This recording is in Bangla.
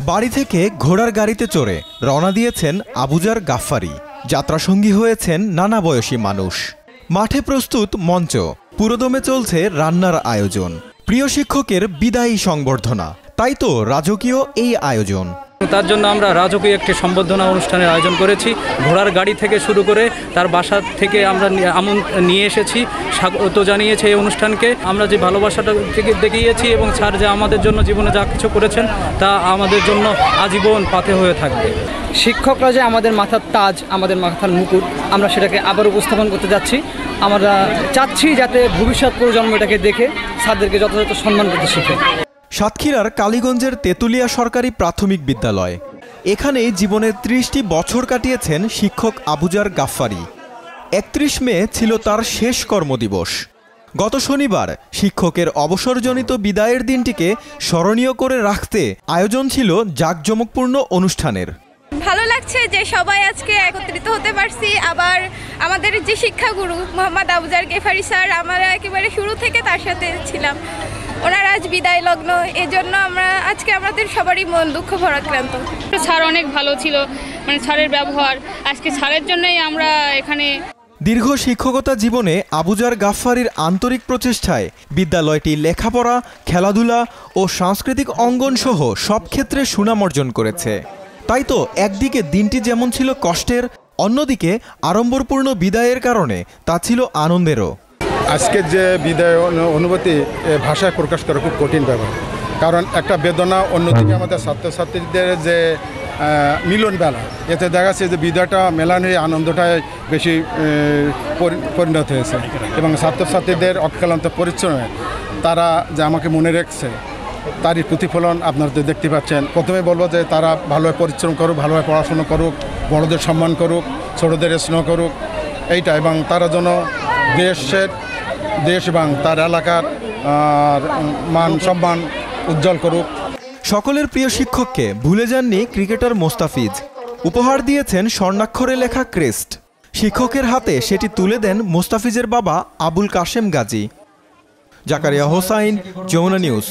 বাড়ি থেকে ঘোড়ার গাড়িতে চড়ে রওনা দিয়েছেন আবুজার গাফফারি। যাত্রাসঙ্গী হয়েছেন নানা বয়সী মানুষ। মাঠে প্রস্তুত মঞ্চ, পুরোদমে চলছে রান্নার আয়োজন। প্রিয় শিক্ষকের বিদায়ী সংবর্ধনা, তাই তো রাজকীয় এই আয়োজন। তার জন্য আমরা রাজকীয় একটি সম্বর্ধনা অনুষ্ঠানের আয়োজন করেছি। ঘোড়ার গাড়ি থেকে শুরু করে তার বাসা থেকে আমরা নিয়ে এসেছি, স্বাগত জানিয়েছি এই অনুষ্ঠানকে। আমরা যে ভালোবাসাটা থেকে দেখিয়েছি এবং স্যার যে আমাদের জন্য জীবনে যা কিছু করেছেন তা আমাদের জন্য আজীবন পাথে হয়ে থাকবে। শিক্ষকরা যে আমাদের মাথার তাজ, আমাদের মাথার মুকুট, আমরা সেটাকে আবার উপস্থাপন করতে যাচ্ছি। আমরা চাচ্ছি যাতে ভবিষ্যৎ প্রজন্ম এটাকে দেখে স্যারদেরকে যথাযথ সম্মান করতে শিখে। সাতক্ষীরার কালীগঞ্জের তেঁতুলিয়া সরকারি প্রাথমিক বিদ্যালয়, এখানেই জীবনের ৩০টি বছর কাটিয়েছেন শিক্ষক আবুজার গাফফারি। ৩১ মে ছিল তার শেষ কর্মদিবস। গত শনিবার শিক্ষকের অবসরজনিত বিদায়ের দিনটিকে স্মরণীয় করে রাখতে আয়োজন ছিল জাঁকজমকপূর্ণ অনুষ্ঠানের। ভালো লাগছে যে সবাই আজকে একত্রিত হতে পারছি। আবার আমাদের যে শিক্ষাগুরু মোহাম্মদ আবুজার গাফফারি স্যার, আমরা একেবারে শুরু থেকে তার সাথে ছিলাম। ওনার আজ বিদায় লগ্ন, এজন্য আজকে আমাদের সবারই মন দুঃখ ভরাক্রান্ত। স্যার অনেক ভালো ছিল, মানে স্যারের ব্যবহার, আজকে স্যারের জন্যই আমরা এখানে। দীর্ঘ শিক্ষকতা জীবনে আবুজার গাফফারির আন্তরিক প্রচেষ্টায় বিদ্যালয়টি লেখাপড়া, খেলাধুলা ও সাংস্কৃতিক অঙ্গন সহ সব ক্ষেত্রে সুনাম অর্জন করেছে। তাই তো একদিকে দিনটি যেমন ছিল কষ্টের, অন্যদিকে আড়ম্বরপূর্ণ বিদায়ের কারণে তা ছিল আনন্দেরও। আজকের যে বিদায় অনুভূতি ভাষায় প্রকাশ করা খুব কঠিন ব্যাপার, কারণ একটা বেদনা, অন্যদিকে আমাদের ছাত্রছাত্রীদের যে মিলন বেলা, এতে দেখা যাচ্ছে যে বিদায়টা মেলান হয়ে আনন্দটাই বেশি পরিণত হয়েছে। এবং ছাত্রছাত্রীদের অক্লান্ত পরিশ্রমে তারা যে আমাকে মনে রাখছে তারই প্রতিফলন আপনারা দেখতে পাচ্ছেন। প্রথমে বলবো যে তারা ভালোভাবে পরিশ্রম করুক, ভালোভাবে পড়াশোনা করুক, বড়দের সম্মান করুক, ছোটদের স্নেহ করুক, এইটা। এবং তারা যেন দেশ এবং তার এলাকার মান সম্মান উজ্জ্বল করুক। সকলের প্রিয় শিক্ষককে ভুলে যাননি ক্রিকেটার মোস্তাফিজ। উপহার দিয়েছেন স্বর্ণাক্ষরে লেখা ক্রেস্ট। শিক্ষকের হাতে সেটি তুলে দেন মোস্তাফিজের বাবা আবুল কাশেম গাজী। জাকারিয়া হোসাইন, যমুনা নিউজ।